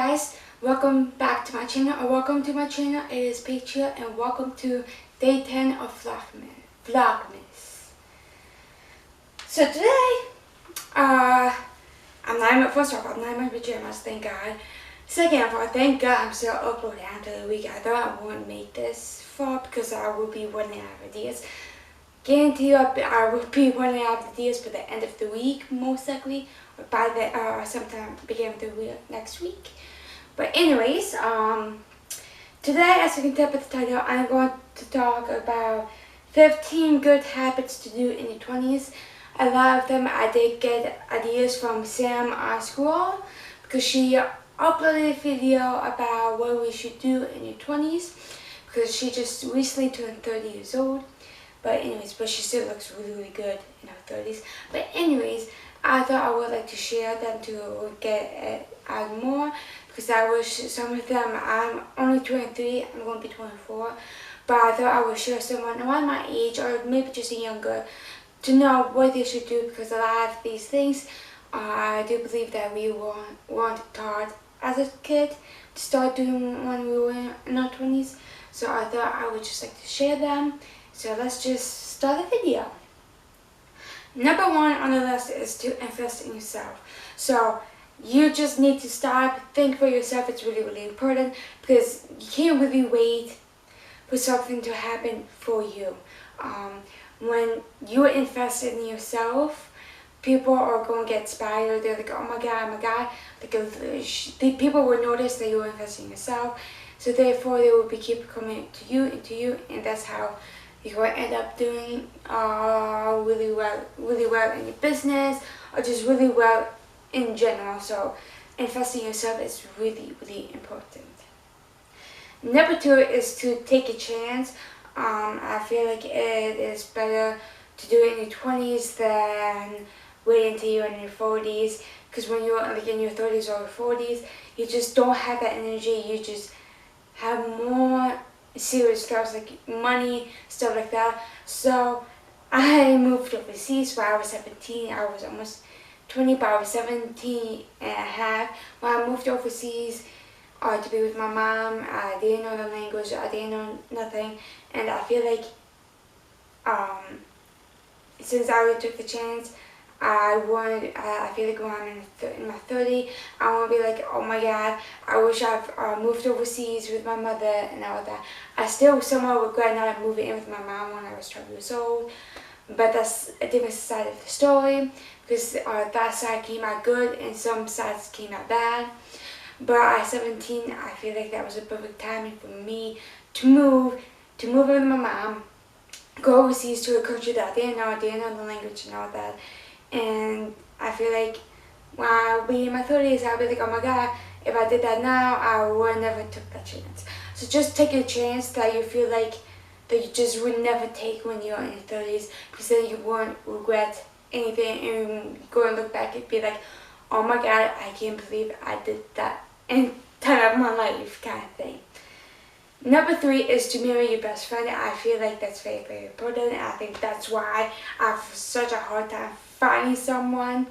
guys, welcome back to my channel, or welcome to my channel. It is Paige here, and welcome to day 10 of Vlogmas. So today, first of all, I'm not in my pajamas, thank God. Second of all, thank God I'm still uploading after the week. I thought I wouldn't make this far because I will be running out of ideas. Guarantee you, I will be running out of ideas by the end of the week, most likely, or by the sometime beginning of the week next week. But anyways, today, as you can tell by the title, I'm going to talk about 15 good habits to do in your 20s. A lot of them I did get ideas from Sam School, because she uploaded a video about what we should do in your 20s, because she just recently turned 30 years old. But anyways, she still looks really good in her 30s. But anyways, I thought I would like to share them to get out more, because I wish some of them, I'm only 23, I'm going to be 24, but I thought I would share someone around my age, or maybe just younger, to know what they should do, because a lot of these things, I do believe that we weren't taught as a kid to start doing when we were in our 20s. So I thought I would just like to share them. So let's just start the video. Number one on the list is to invest in yourself. So you just need to stop, think for yourself. It's really important, because you can't really wait for something to happen for you. When you invest in yourself, people are going to get inspired. They're like, oh my god. Like, people will notice that you're investing in yourself. So therefore, they will keep coming to you, and that's how you're going to end up doing really well in your business, or just really well in general. So investing in yourself is really important. Number two is to take a chance. I feel like it is better to do it in your 20s than wait until you're in your 40s, because when you're like in your 30s or 40s, you just don't have that energy. You just have more serious stuff like money, stuff like that. So I moved overseas when I was 17. I was almost 20, but I was 17 and a half when I moved overseas to be with my mom. I didn't know the language, I didn't know nothing, and I feel like since I already took the chance, I feel like when I'm in my 30s, I want to be like, oh my god, I wish I've moved overseas with my mother and all that. I still somewhat regret not moving in with my mom when I was 12 years old, but that's a different side of the story, because that side came out good and some sides came out bad. But at 17, I feel like that was a perfect timing for me to move in with my mom, go overseas to a country that I didn't know the language and all that. And I feel like when I'll be in my 30s, I'll be like, oh my god, if I did that now, I would never took that chance. So just take a chance that you feel like that you just would never take when you're in your 30s, because then you won't regret anything, and go and look back and be like, oh my god, I can't believe I did that in time of my life, kind of thing. Number three is to marry your best friend. I feel like that's very important. I think that's why I have such a hard time finding someone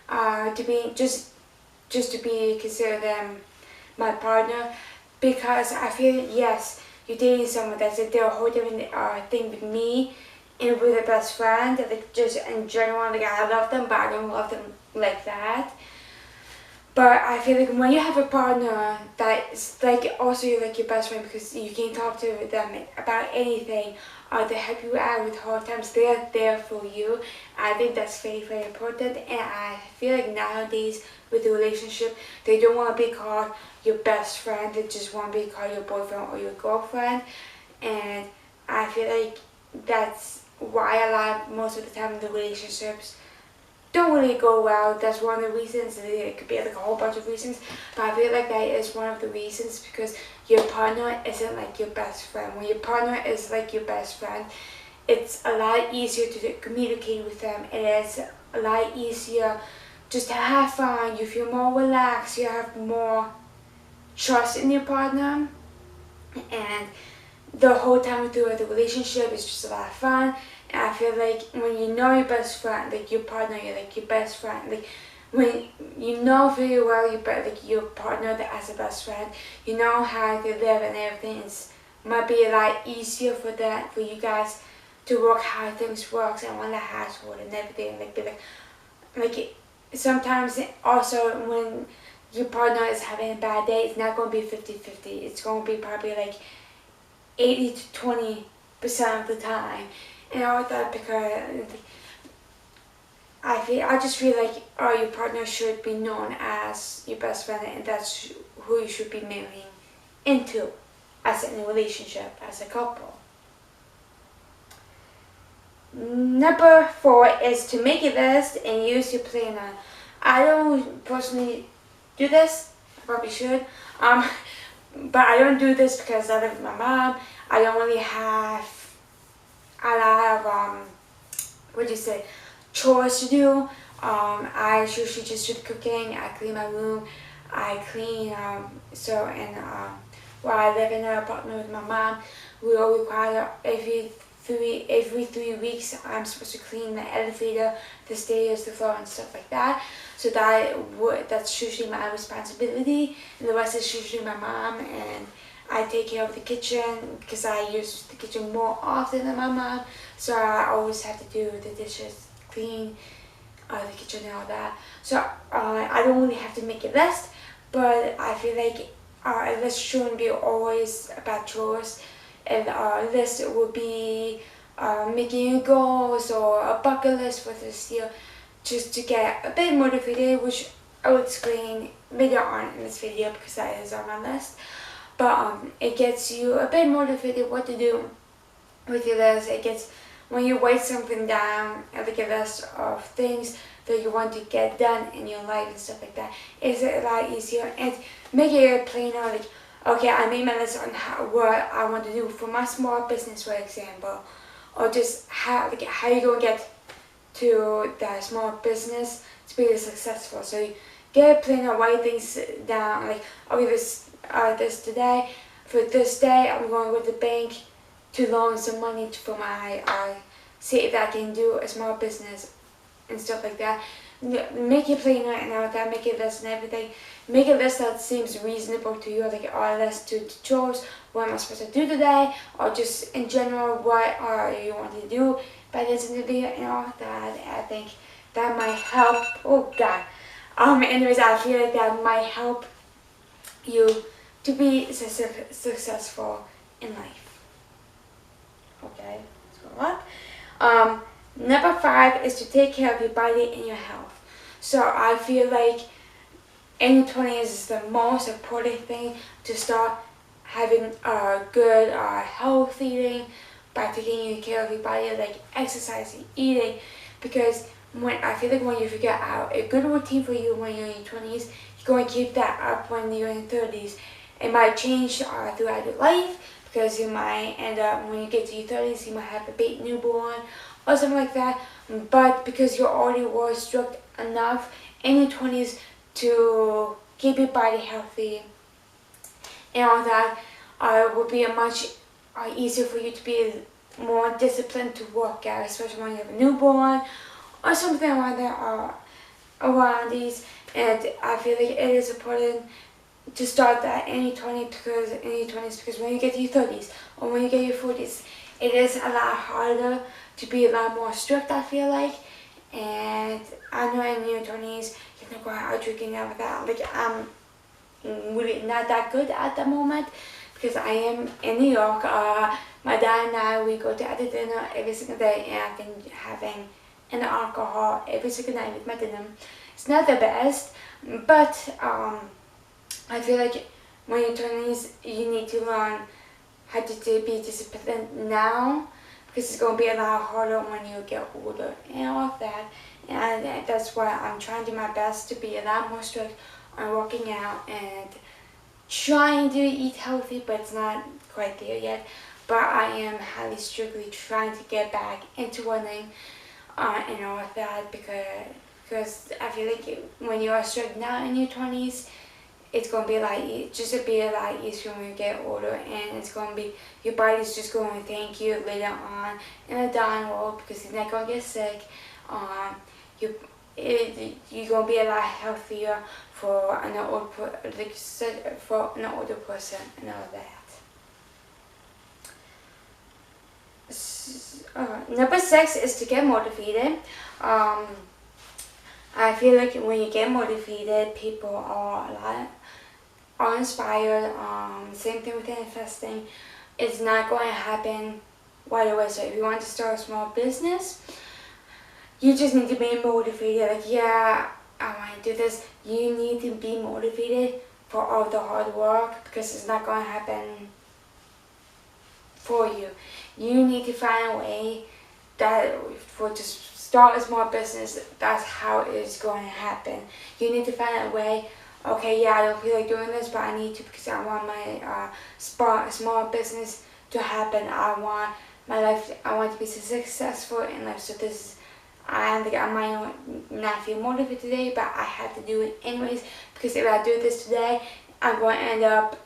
to be just to be considered my partner, because I feel, yes, you're dating someone that's like, they're a whole different thing with me and with a best friend. Like, just in general, like, I love them, but I don't love them like that. But I feel like when you have a partner that's like also like your best friend, because you can talk to them about anything, or they help you out with hard times, they're there for you. I think that's very important. And I feel like nowadays with the relationship, they don't want to be called your best friend, they just want to be called your boyfriend or your girlfriend. And I feel like that's why most of the time the relationships don't really go well. That's one of the reasons. It could be like a whole bunch of reasons, but I feel like that is one of the reasons, because your partner isn't like your best friend. When your partner is like your best friend, it's a lot easier to communicate with them. It is a lot easier just to have fun. You feel more relaxed, you have more trust in your partner, and the whole time through the relationship is just a lot of fun. And I feel like when you know your best friend, like your partner, you're like your best friend, like when you know very well your partner as a best friend, you know how they live and everything. It might be a lot easier for you guys to work how things works and run the household and everything. Like sometimes also when your partner is having a bad day, it's not going to be 50-50. It's going to be probably like 80 to 20% of the time. And all that because I just feel like your partner should be known as your best friend, and that's who you should be marrying into as in a relationship, as a couple. Number 4 is to make a list and use your planner. I don't personally do this. I probably should. But I don't do this because I live with my mom. I don't really have a lot of what do you say, chores to do. I usually just do the cooking. I clean my room. I clean while I live in an apartment with my mom, we are required every 3 weeks. I'm supposed to clean the elevator, the stairs, the floor, and stuff like that. So that's usually my responsibility, and the rest is usually my mom. And I take care of the kitchen because I use the kitchen more often than my mom. So I always have to do the dishes, clean the kitchen and all that. So I don't really have to make a list, but I feel like a list shouldn't be always about chores. And a list would be making goals or a bucket list for this year, just to get a bit motivated, which I will explain later on in this video because that is on my list. But it gets you a bit motivated what to do with your list. It gets, when you write something down, like a list of things that you want to get done in your life and stuff like that, it's a lot easier. And make it a planner, like, okay, I made my list on what I want to do for my small business, for example, or just how you gonna get to that small business to be successful. So you get a planner, write things down, like, okay, this today, for this day, I'm going to the bank to loan some money for my, see if I can do a small business and stuff like that. Make a planner and all that, make a list and everything. Make a list that seems reasonable to you, like a list to chores, what am I supposed to do today, or just in general, what are you want to do by this video and all that. I think that might help. Oh God. Anyways, I feel like that might help you to be successful in life. Okay, let's go up. Number 5 is to take care of your body and your health. So I feel like in your 20s is the most important thing to start having a good health eating by taking care of your body, like exercising, eating, because I feel like when you figure out a good routine for you when you're in your 20s, you're going to keep that up when you're in your 30s. It might change throughout your life, because you might end up, when you get to your 30s, you might have a baby newborn or something like that. But because you already were strict enough in your 20s to keep your body healthy and all that, it would be much easier for you to be more disciplined to work out, especially when you have a newborn or something like that around these. And I feel like it is important to start that in your 20s because when you get to your 30s or when you get your 40s, it is a lot harder to be a lot more strict, I feel like. And I know in your 20s you can go out drinking and that. Like, I'm really not that good at the moment because I am in New York. My dad and I, we go to have dinner every single day, and I've been having an alcohol every single night with my dinner. It's not the best, but I feel like when you're 20s, you need to learn how to be disciplined now, because it's going to be a lot harder when you get older and all of that. And that's why I'm trying to do my best to be a lot more strict on working out and trying to eat healthy, but it's not quite there yet. But I am highly strictly trying to get back into running and all of that, because I feel like when you are strict now in your 20s, it's going to be a lot easier when you get older, and it's going to be, your body's just going to thank you later on in the dying world because you're not going to get sick. you're gonna be a lot healthier for an older person and all that. Number 6 is to get motivated. I feel like when you get motivated, people are inspired. Same thing with investing. It's not going to happen right away. So if you want to start a small business, you just need to be motivated. Like, yeah, I want to do this. You need to be motivated for all the hard work, because it's not going to happen for you. You need to find a way to start a small business. That's how it's going to happen. You need to find a way. Okay, yeah, I don't feel like doing this, but I need to, because I want my small business to happen. I want to be successful in life. So I might not feel motivated today, but I have to do it anyways, because if I do this today, I'm going to end up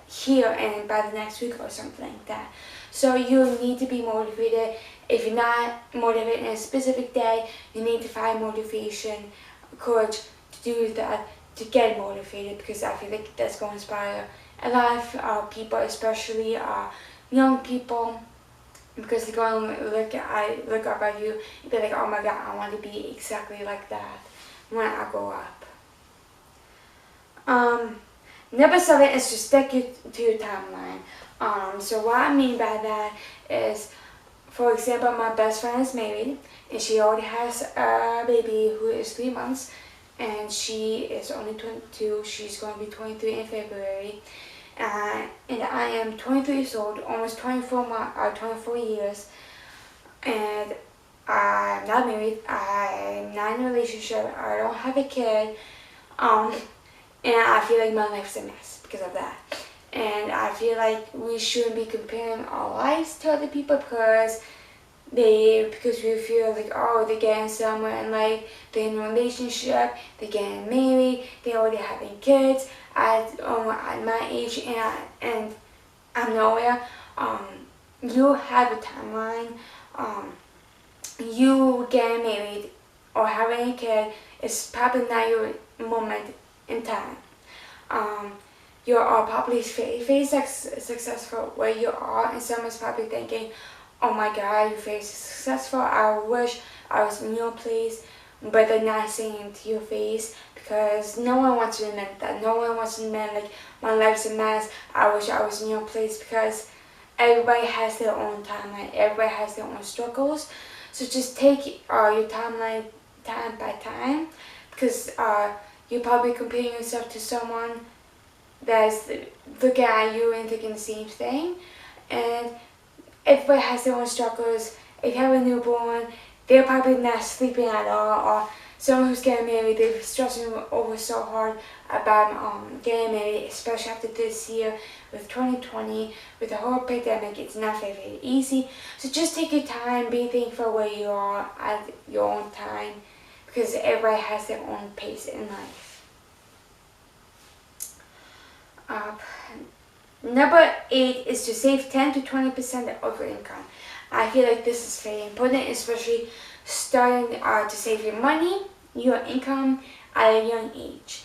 here and by the next week or something like that. So you need to be motivated. If you're not motivated in a specific day, you need to find motivation, courage to do that, to get motivated, because I feel like that's going to inspire a lot of people, especially young people, because they're going to look up at you and be like, oh my god, I want to be exactly like that when I grow up. Number 7 is to stick to your timeline. So what I mean by that is, for example, my best friend is married and she already has a baby who is 3 months, and she is only 22. She's going to be 23 in February. And I am 23 years old, almost 24 years, and I'm not married. I'm not in a relationship. I don't have a kid. And I feel like my life's a mess because of that. And I feel like we shouldn't be comparing our lives to other people, because we feel like, oh, they're getting somewhere in life, they're in a relationship, they're getting married, they're already having kids at my age, and I'm nowhere. You have a timeline. You getting married or having a kid is probably not your moment in time. You are probably very successful where you are, and someone's probably thinking, oh my god, you're very successful, I wish I was in your place, but they're not saying it to your face, because no one wants to admit that. No one wants to admit, like, my life's a mess, I wish I was in your place, because everybody has their own timeline, everybody has their own struggles. So just take your timeline time by time, because you're probably comparing yourself to someone that's looking at you and thinking the same thing. And everybody has their own struggles. If you have a newborn, they're probably not sleeping at all. Or someone who's getting married, they're stressing over so hard about getting married, especially after this year with 2020, with the whole pandemic. It's not very, very easy. So just take your time, be thankful where you are at your own time, because everybody has their own pace in life. Number 8 is to save 10 to 20% of your income. I feel like this is very important, especially starting to save your money, your income at a young age.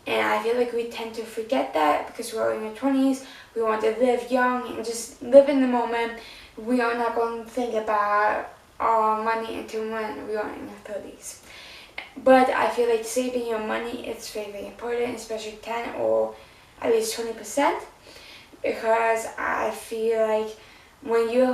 And I feel like we tend to forget that, because we're in our 20s, we want to live young and just live in the moment. We are not going to think about our money until when we are in our 30s. But I feel like saving your money is very, very important, especially 10 or at least 20%, because I feel like when you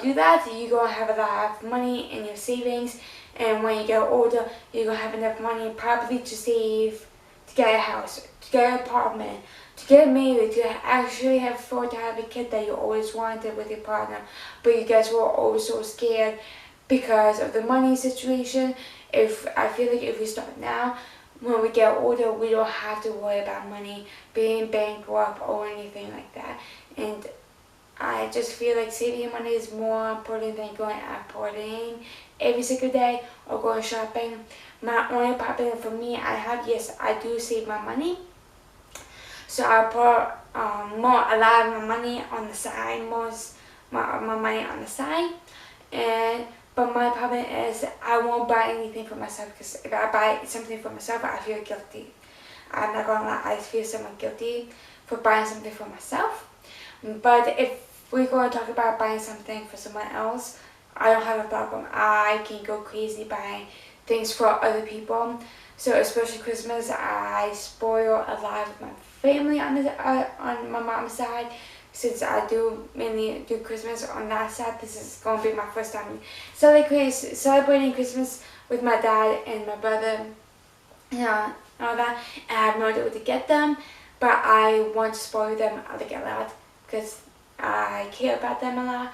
do that, you're going to have a lot of money in your savings, and when you get older, you're going to have enough money probably to save, to get a house, to get an apartment, to get married, to actually afford to have a kid that you always wanted with your partner, but you guys were always so scared because of the money situation. I feel like if we start now, when we get older, we don't have to worry about money, being bankrupt or anything like that. And I just feel like saving money is more important than going out partying every single day or going shopping. My only problem for me, I do save my money. So I put a lot of my money on the side, my money on the side. And But my problem is I won't buy anything for myself, because if I buy something for myself, I feel guilty. I'm not gonna lie, I feel somewhat guilty for buying something for myself. But if we're going to talk about buying something for someone else, I don't have a problem. I can go crazy buying things for other people. So especially Christmas, I spoil a lot of my family on my mom's side. Since I do mainly do Christmas on that side, this is going to be my first time celebrating Christmas with my dad and my brother, and all that. And I have no idea what to get them, but I want to spoil them like a lot because I care about them a lot.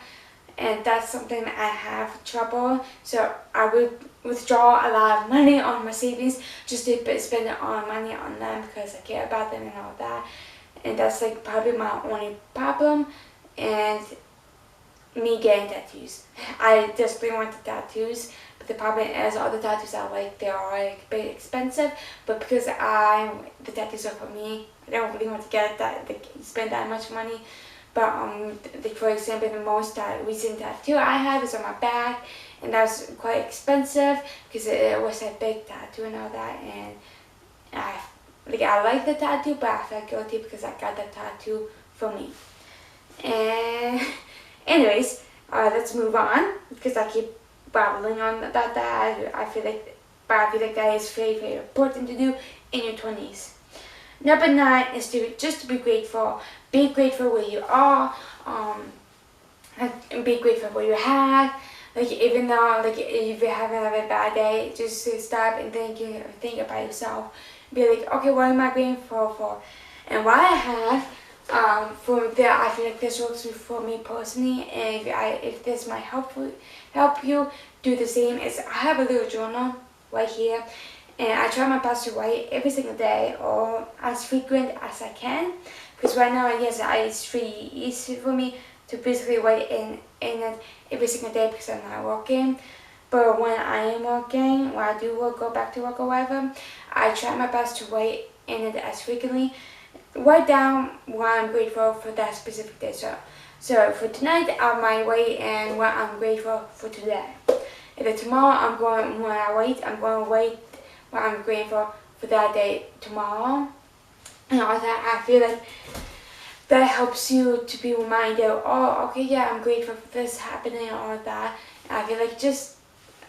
And that's something I have trouble. So I would withdraw a lot of money on my savings just to spend it on money on them because I care about them and all that. And that's like probably my only problem. And me getting tattoos. I desperately want the tattoos, but the problem is all the tattoos I like, they are like a bit expensive. But because the tattoos are for me, I don't really want to spend that much money. But for example, the most recent tattoo I have is on my back, and that was quite expensive because it was a big tattoo and all that. And I like the tattoo, but I felt guilty because I got the tattoo for me. And anyways, let's move on because I keep babbling on about that. I feel like that is very, very important to do in your 20s. Number 9 is to be grateful. Be grateful where you are. And be grateful for what you have. Like even though if you're having a bad day, just stop and think about yourself. Be like, okay, what am I grateful for? And what I have, I feel like this works for me personally. And if this might help you do the same, is I have a little journal right here. And I try my best to write every single day or as frequent as I can. Because right now, yes, it's really easy for me to basically write in it every single day because I'm not working. But when I am working, when I do go back to work or whatever, I try my best to write in it as frequently. Write down what I'm grateful for that specific day. So for tonight, I might write in what I'm grateful for today. And then tomorrow, I'm going to write what I'm grateful for that day tomorrow. And all that, I feel like that helps you to be reminded, oh, okay, yeah, I'm grateful for this happening and all that. And I feel like that's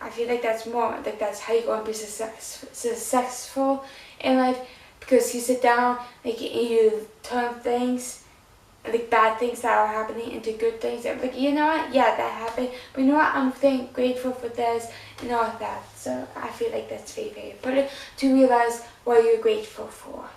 that's how you're going to be successful in life, because you sit down, and you turn things, bad things that are happening into good things. And you know what? Yeah, that happened. But you know what? I'm grateful for this and all that. So I feel like that's very, very important to realize what you're grateful for.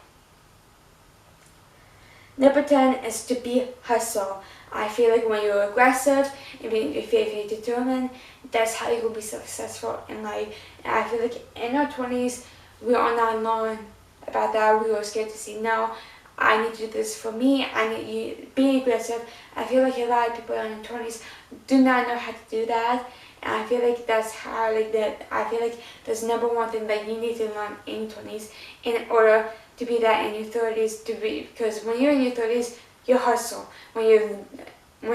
Number 10 is to be hustle. I feel like when you're aggressive and when you're very, very determined, that's how you will be successful in life. And I feel like in our 20s, we are not alone about that. We are scared to say no. I need to do this for me. I need you being aggressive. I feel like a lot of people in their 20s do not know how to do that. And I feel like that's how I feel like that's number one thing that you need to learn in your 20s in order to be that in your 30s, because when you're in your 30s, you hustle. When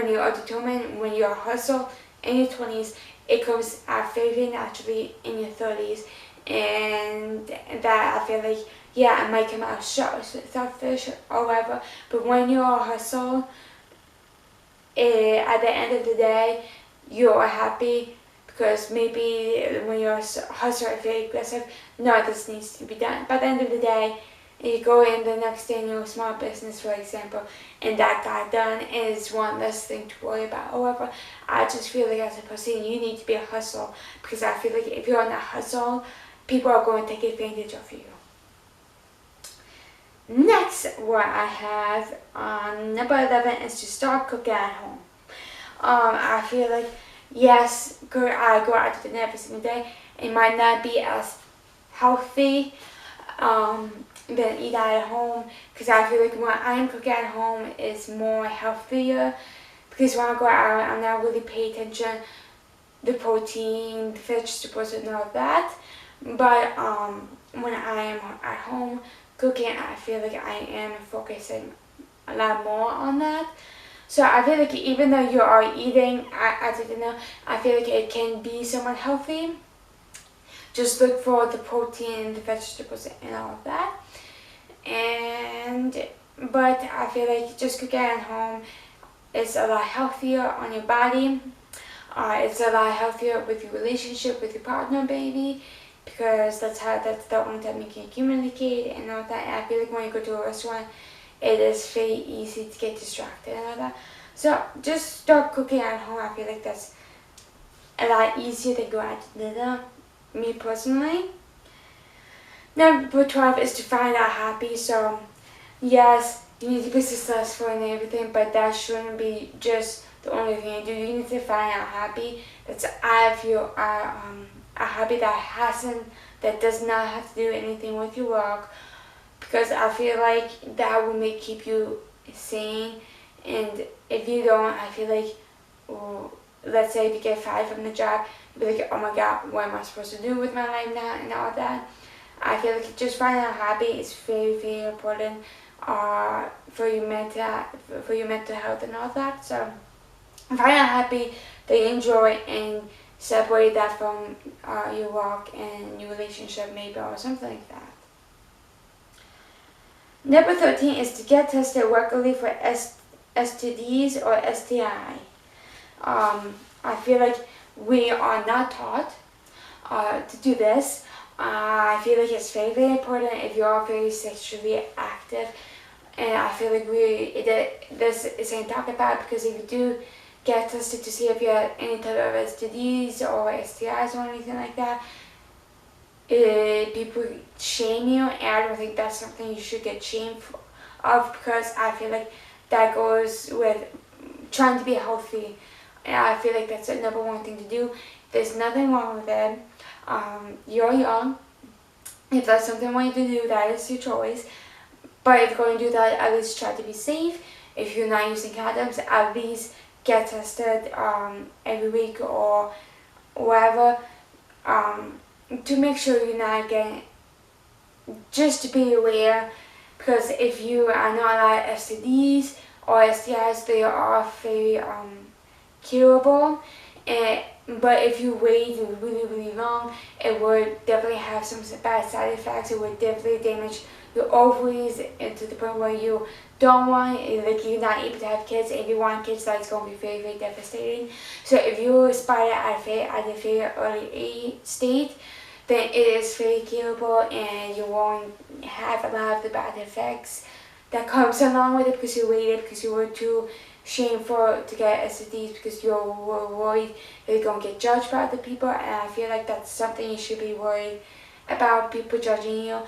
you are determined, when you are hustle in your 20s, it comes out very, very naturally in your 30s. And that I feel like, yeah, it might come out selfish or whatever, but when you are hustle, at the end of the day, you are happy. Because maybe when you're hustle or very aggressive, no, this needs to be done. By the end of the day, you go in the next day in your small business, for example, and that got done, and it's one less thing to worry about. However, I just feel like as a person, you need to be a hustle, because I feel like if you're on a hustle, people are going to take advantage of you. Next, what I have on number 11 is to start cooking at home. I feel like, yes, I go out to dinner every single day. It might not be as healthy than eat at home, because I feel like when I'm cooking at home is more healthier, because when I go out, I'm not really paying attention the protein, the vegetables and all that. But when I am at home cooking, I feel like I am focusing a lot more on that. So I feel like even though you are eating at dinner, I feel like it can be somewhat healthy. Just look for the protein, the vegetables, and all of that. But I feel like just cooking at home is a lot healthier on your body. It's a lot healthier with your relationship with your partner, baby, because that's the only time you can communicate and all that. And I feel like when you go to a restaurant, it is very easy to get distracted and all that. So just start cooking at home. I feel like that's a lot easier than going out to dinner, me personally. Number 12 is to find out happy. So yes, you need to be successful and everything, but that shouldn't be just the only thing you do. You need to find out happy. That's a hobby that does not have to do anything with your work, because I feel like that will keep you sane. And if you don't, I feel like, let's say if you get fired from the job, you'll be like, oh my god, what am I supposed to do with my life now and all that. I feel like just finding a hobby is very, very important for your mental health and all that. So find a hobby that you enjoy and separate that from your work and your relationship, maybe, or something like that. Number 13 is to get tested regularly for STDs or STI. I feel like we are not taught to do this. I feel like it's very, very important if you are very sexually active, and I feel like this isn't talked about, because if you do get tested to see if you have any type of STDs or STIs or anything like that, people shame you, and I don't think that's something you should get shamed of, because I feel like that goes with trying to be healthy, and I feel like that's the number one thing to do. There's nothing wrong with it. You're young. If that's something you want to do, that is your choice. But if you're going to do that, at least try to be safe. If you're not using condoms, at least get tested every week or whatever, to make sure you're not getting, just to be aware, because if you are not allowed STDs or STIs, they are very curable. But if you wait really, really long, it would definitely have some bad side effects. It would definitely damage your ovaries, and to the point where you don't want, like, you're not able to have kids. If you want kids, that's going to be very, very devastating. So if you spot it at a very early state, then it is very curable, and you won't have a lot of the bad effects that comes along with it, because you waited, because you were too shameful to get STDs, because you were worried that you're going to get judged by other people. And I feel like that's something you should be worried about, people judging you.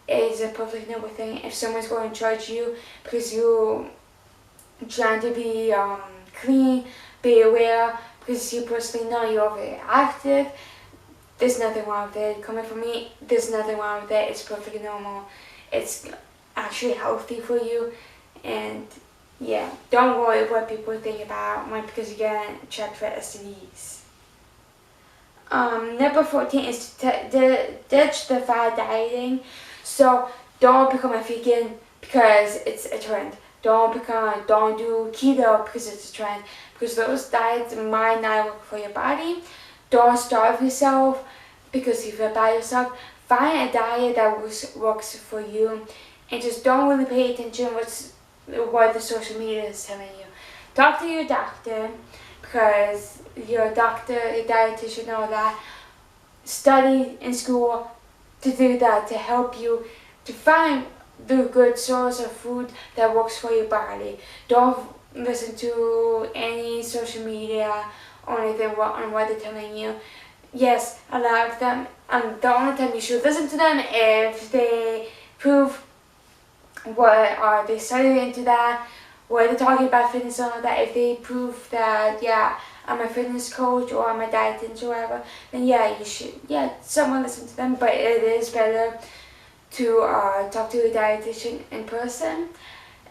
It is a perfectly normal thing. If someone's going to judge you because you're trying to be clean, be aware, because you personally know you're very active, there's nothing wrong with it. Coming from me, there's nothing wrong with it. It's perfectly normal. It's actually healthy for you. And yeah, don't worry what people think about because you're getting checked for STDs. Number 14 is to ditch the fad dieting. So don't become a vegan because it's a trend. Don't do keto because it's a trend, because those diets might not work for your body. Don't starve yourself because you feel by yourself. Find a diet that works for you, and just don't really pay attention what the social media is telling you. Talk to your doctor, because your doctor, your dietitian, all that, study in school to do that, to help you to find the good source of food that works for your body. Don't listen to any social media or anything on what they're telling you. Yes, a lot of them, the only time you should listen to them if they prove what they studied into that, what they're talking about fitness and all that. If they prove that, yeah, I'm a fitness coach or I'm a dietitian or whatever, then yeah, you should, someone listen to them. But it is better to talk to a dietitian in person.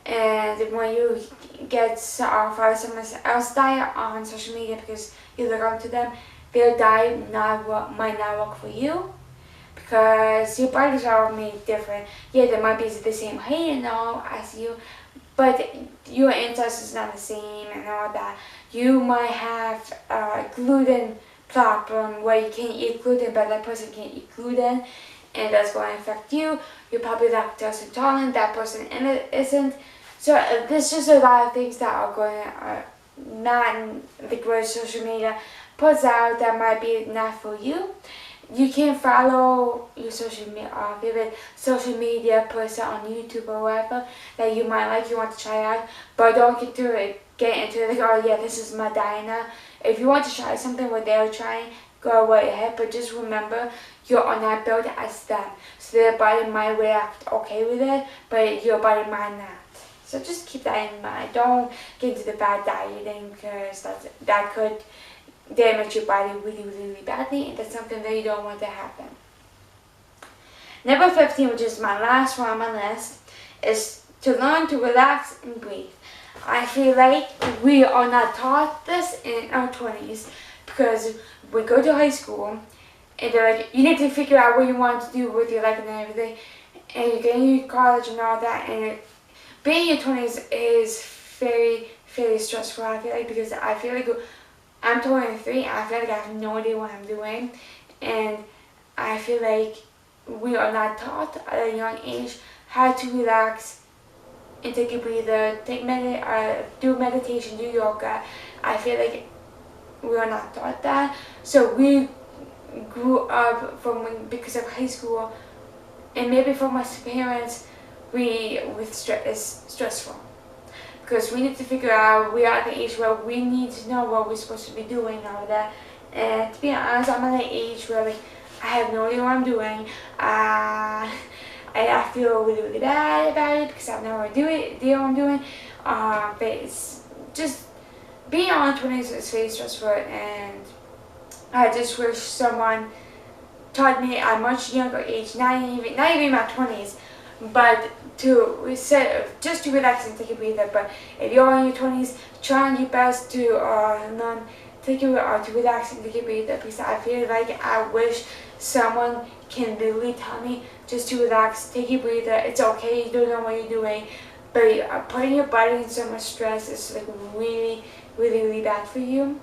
And when you follow someone else's diet on social media because you look onto them, their diet might not work for you, because your bodies are all made different. Yeah, they might be the same height and all as you, but your insides is not the same and all that. You might have a gluten problem where you can't eat gluten, but that person can't eat gluten, and that's going to affect you. You're probably lactose intolerant, that person isn't. So there's just a lot of things that are going not in the way social media puts out that might be not for you. You can follow your favorite social media person on YouTube or whatever that you might like, you want to try out, but don't get into it like, oh yeah, this is my diet now. If you want to try something what they're trying, go right ahead, but just remember you are not built as them. So their body might react okay with it, but your body might not. So just keep that in mind. Don't get into the bad dieting because that could damage your body really, really badly, and that's something that you don't want to happen. Number 15, which is my last one on my list, is to learn to relax and breathe. I feel like we are not taught this in our 20s because we go to high school and they're like, you need to figure out what you want to do with your life and everything, and you get into college and all that, and being in your 20s is very stressful, I feel like, because I feel like I'm 23 and I feel like I have no idea what I'm doing, and I feel like we are not taught at a young age how to relax and take a breather, do meditation, do yoga. I feel like we are not taught that. So we grew up because of high school, and maybe from my parents, is stressful. Because we need to figure out, we are at the age where we need to know what we're supposed to be doing and all that. And to be honest, I'm at an age where like, I have no idea what I'm doing. I feel really bad about it because I have no idea what I'm doing. But it's just, being on 20s is very stressful, and I just wish someone taught me at a much younger age, not even my 20s, but just to relax and take a breather. But if you're in your 20s, try your best to learn to relax and take a breather, because I feel like I wish someone can literally tell me just to relax, take a breather. It's okay, you don't know what you're doing, but putting your body in so much stress is like really bad for you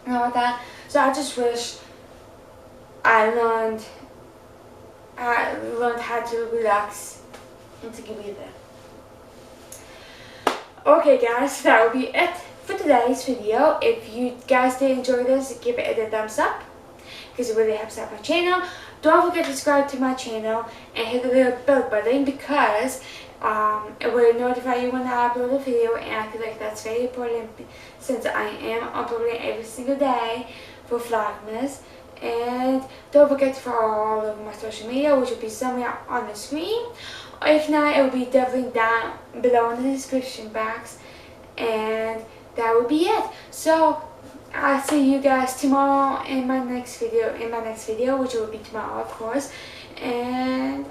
and all that. So I just wish I learned how to relax and take a breather. Okay guys, that will be it for today's video. If you guys did enjoy this, give it a thumbs up because it really helps out my channel. Don't forget to subscribe to my channel and hit the little bell button because it will notify you when I upload a video, and I feel like that's very important since I am uploading every single day for Vlogmas. And don't forget to follow all of my social media, which will be somewhere on the screen. Or if not, it will be definitely down below in the description box. And that will be it. So I'll see you guys tomorrow in my next video, which will be tomorrow, of course. And